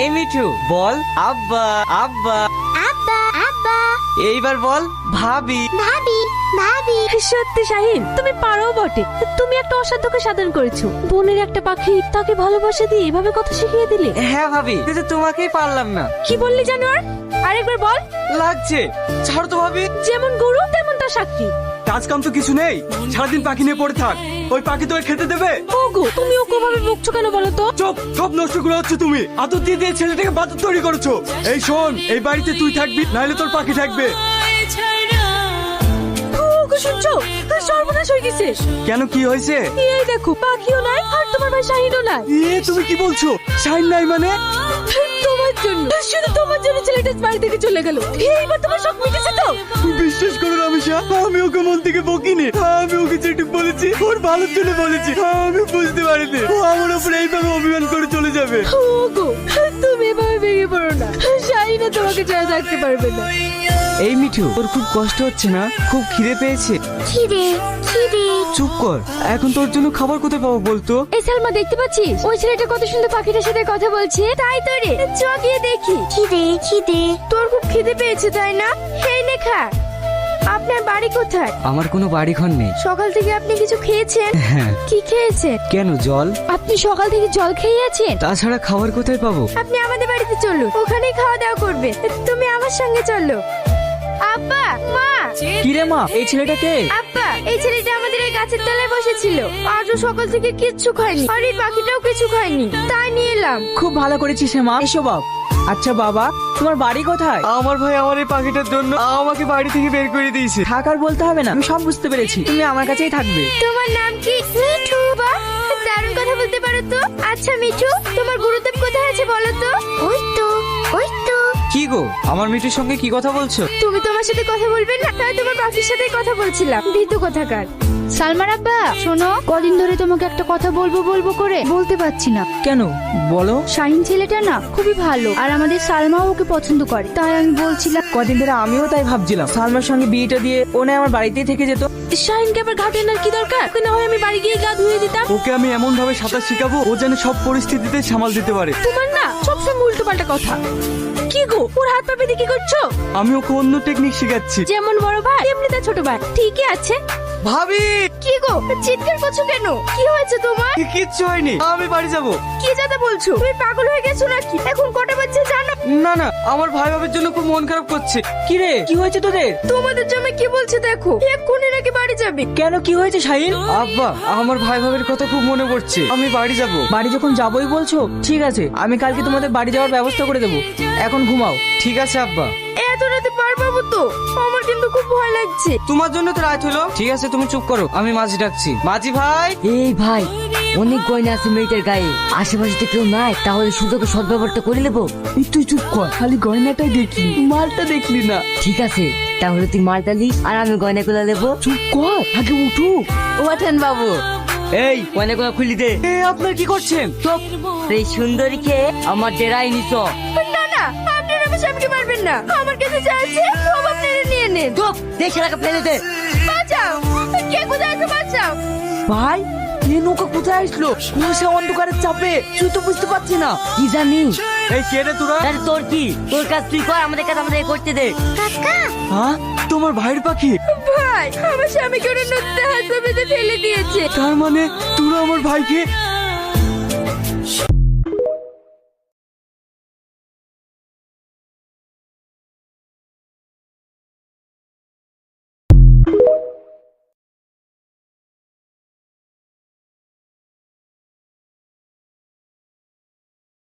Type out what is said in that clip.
এই মিঠু বল আব্বা আব্বা। আব্বা আব্বা এইবার বল ভাবি। ভাবি ভাবি। সত্যি শাহিন, তুমি পারো বটে। তুমি একটা অসাধ্যকে সাধন করেছো। বোনের একটা পাখি তাকে ভালোবাসা দিয়ে এভাবে কথা শিখিয়ে দিলে। হ্যাঁ ভাবি, কিন্তু তোমাকেই পারলাম না। কি বললি জানোয়ার? আরেকবার বল। লাগছে, ছাড় তো ভাবি। যেমন গরু তেমন তার সাক্ষী। কাজ কাম তো কিছু নেই, সারাদিন পাখি নিয়ে পড়ে থাক। ওই পাখি তোকে খেতে দেবে? ওগো, তুমি ওকে ভাবে বকছো কেন বলো তো? চুপ, সব নষ্ট করে হচ্ছে তুমি। আদর দিয়ে দিয়ে ছেলেটাকে বাদর তৈরি করেছো। এই শোন, এই বাড়িতে তুই থাকবি, নাহলে তোর পাখি থাকবে। ওগো শুনছো? সর্বনাশ হয়ে গেছে। কেন, কি হয়েছে? এই দেখো, পাখিও নাই আর তোমার ভাই শাহিনও নাই। তুমি কি বলছো? শাইন নাই মানে? তোমার জন্য, শুধু তোমার জন্য ছেলেটা বাড়ি থেকে চলে গেল। এইবার তোমার সব মিটেছে তো? বিশ্বাস করো রামেশা, আমি ওকে মন থেকে বকিনি। আমি ওকে যেটুকু বলেছি ওর ভালোর জন্য বলেছি। আমি বুঝতে পারিনি ও আমার উপরে এইভাবে অভিমান করে চলে যাবে। ওগো, তুমি এভাবে ভেঙে পড়ো না। শাহিনও তোমাকে ছাড়া থাকতে পারবে না। এই মিঠু, তোর খুব কষ্ট হচ্ছে না? খুব খিদে পেয়েছে? খিদে খিদে। চুপ কর, এখন তোর জন্য খাবার কোথায় পাবো বলতো? এই সালমা, দেখতে পাচ্ছিস ওই ছেলেটা কত সুন্দর পাখিটার সাথে কথা বলছে? তাই তো রে, চ গিয়ে দেখি। খিদে খিদে। তোর খুব খিদে পেয়েছে তাই না? এই নে খা। আপনার বাড়ি কোথায়? আমার কোনো বাড়ি ঘর নেই। সকাল থেকে আপনি কিছু খেয়েছেন? হ্যাঁ। কি খেয়েছেন? কেন, জল? আপনি সকাল থেকে জল খেয়ে আছেন? তাছাড়া খাবার কোথায় পাবো? আপনি আমাদের বাড়িতে চলুন, ওখানেই খাওয়া দাওয়া করবে। তুমি আমার সঙ্গে চলো। আব্বা, মা। কিরে মা, এই ছেলেটাকে? আব্বা, এই ছেলেটা আমাদের এই গাছের তলায় বসেছিল। আজও সকাল থেকে কিচ্ছু খায়নি, আর এই পাখিটাও কিছু খায়নি, তাই নিয়ে এলাম। খুব ভালো করেছিস মা। এসো বাপ। আচ্ছা বাবা, তোমার বাড়ি কোথায়? আমার ভাই আমার এই পাখিটার জন্য আমাকে বাড়ি থেকে বের করে দিয়েছে। থাকার বলতে হবে না, আমি সব বুঝতে পেরেছি। তুমি আমার কাছেই থাকবে। তোমার নাম কি? মিঠু। বাহ, দারুণ কথা বলতে পারো তো। আচ্ছা মিঠু, তোমার গুরুদেব কোথায় আছে বলো তো? ওই তো ওই তো। কি গো, আমার মিঠুর সঙ্গে কি কথা বলছো? তুমি তোমার সাথে কথা বলবে না, তাই তোমার পাখির সাথে কথা বলছিলাম। ভীতু কোথাকার। সালমার আব্বা, শোনো, কদিন ধরে তোমাকে একটা কথা বলবো বলবো করে বলতে পারছি না। কেন বলো? শাহিন ছেলেটা না খুবই ভালো, আর আমাদের সালমাও ওকে পছন্দ করে, তাই আমি বলছিলাম। কদিন ধরে আমিও তাই ভাবছিলাম, সালমার সঙ্গে বিয়েটা দিয়ে ও না আমার বাড়িতেই থেকে যেত। শাহিনকে আবার ঘাটে না কি দরকার? ওকে না হয় আমি বাড়ি গিয়ে গা ধুয়ে দিতাম। ওকে আমি এমন ভাবে সাঁতার শিখাবো ও যেন সব পরিস্থিতিতে সামাল দিতে পারে। তোমার না সবসময় উল্টো পাল্টা কথা। কি গো, ওর হাত পা বেঁধে কি করছো? আমি ওকে অন্য টেকনিক শিখাচ্ছি। যেমন বড় ভাই তেমনি তার ছোট ভাই। ঠিকই আছে। ভাবি, কি গো, চিৎকার করছো কেন? কি হয়েছে তোমার? কিচ্ছু হয়নি, আমি বাড়ি যাব। কি যাতা বলছো? তুমি পাগল হয়ে গেছো নাকি? এখন কটা বাজছে জানো? না না, আমার ভাই ভাবির জন্য খুব মন খারাপ করছে। কি রে, কি হয়েছে তোদের? তোমাদের জন্য কি বলছে দেখো, এক্ষুনি নাকি বাড়ি যাবে। কেন, কি হয়েছে শাহিন? আব্বা, আমার ভাই ভাবির কথা খুব মনে পড়ছে, আমি বাড়ি যাব। বাড়ি যখন যাবোই বলছো, ঠিক আছে, আমি কালকে তোমাদের বাড়ি যাওয়ার ব্যবস্থা করে দেবো। এখন ঘুমাও। ঠিক আছে আব্বা। এত রাতে পারবো তো? আমার কিন্তু খুব ভয় লাগছে। তোমার জন্য তো রাত হলো। ঠিক আছে, তুমি চুপ করো, আমি মাঝি ডাকছি। মাঝি ভাই। এই ভাই, অনেক গয়না আছে মেয়েটার গায়ে, আশেপাশে তো কেউ নাই, তাহলে সুযোগে সদ্ব্যবহারটা করে নেবো। তুই চুপ কর, খালি গয়নাটাই দেখলি, মালটা দেখলি না। ঠিক আছে, তাহলে তুই মালটা নিস আর আমি গয়নাগুলো নেবো। চুপ কর, আগে উঠু। ওঠেন বাবু, এই গয়নাগুলো খুলি দে। আপনার কি করছেন? চুপ, এই সুন্দরীকে আমার ডেরাই নিছ। না না, আপনারা আমার স্বামীকে মারবেন না। আমার কাছে যা আছে সব আপনারা নিয়ে নেন। চুপ, দেখে রাখা ফেলে দে। বাঁচাও, কে কোথায় আছে বাঁচাও। ভাই, এই নৌকা কোথায় আসলো? কুয়াশা অন্ধকারের চাপে তুই তো বুঝতে পারছি না। কি জানি? এই কে রে তোরা? আরে তোর কি? তোর কাজ তুই কর, আমাদের কাজ আমাদের করতে দে। কাকা হ্যাঁ, তোমার ভাইয়ের পাখি? ভাই, আমার স্বামীকে ওরা নদীতে হাত পা বেঁধে ফেলে দিয়েছে। তার মানে তোরা আমার ভাইকে